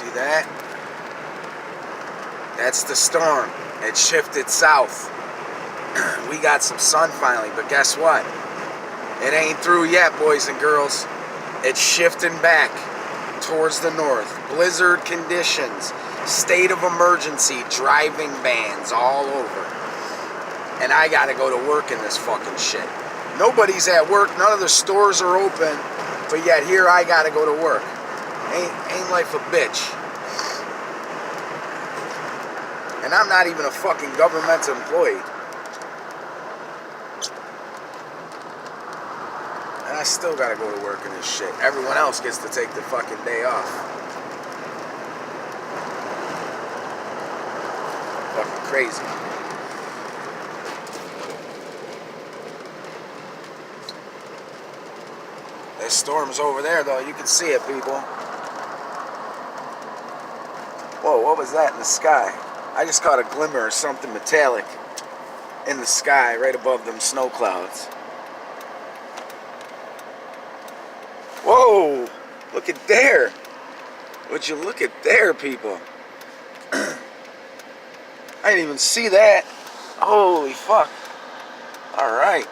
See that? That's the storm. It shifted south. We got some sun finally, but guess what? It ain't through yet, boys and girls. It's shifting back towards the north. Blizzard conditions, state of emergency, driving bans all over. And I gotta go to work in this fucking shit. Nobody's at work, none of the stores are open, but yet here I gotta go to work. Ain't life a bitch. And I'm not even a fucking government employee. And I still gotta go to work in this shit. Everyone else gets to take the fucking day off. Fucking crazy. This storm's over there though, you can see it, people. Whoa, what was that in the sky? I just caught a glimmer of something metallic in the sky right above them snow clouds. Whoa! Look at there! Would you look at there, people? I didn't even see that. Holy fuck. Alright.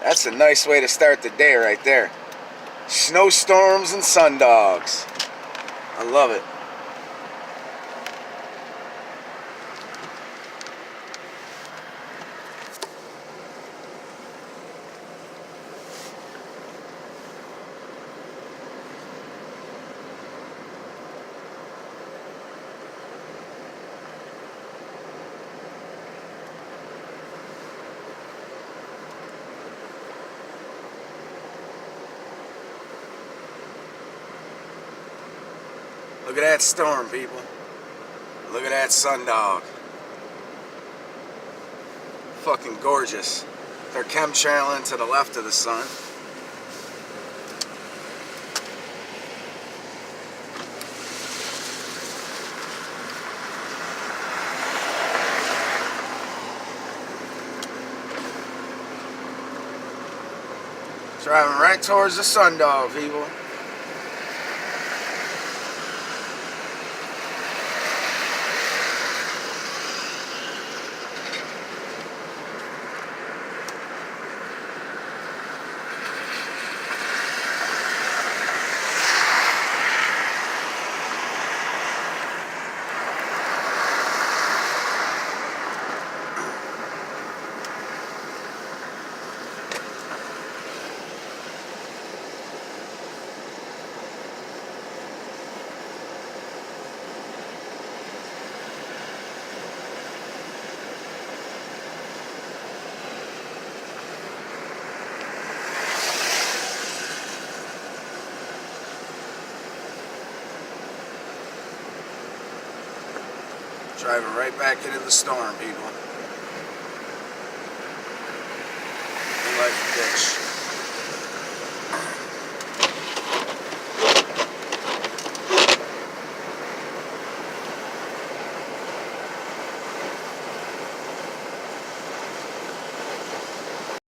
That's a nice way to start the day right there. Snowstorms and sundogs. I love it. Look at that storm, people. Look at that sundog. Fucking gorgeous. They're chemtrailing to the left of the sun. Driving right towards the sundog, people. Driving right back into the storm, people. Ain't like a bitch.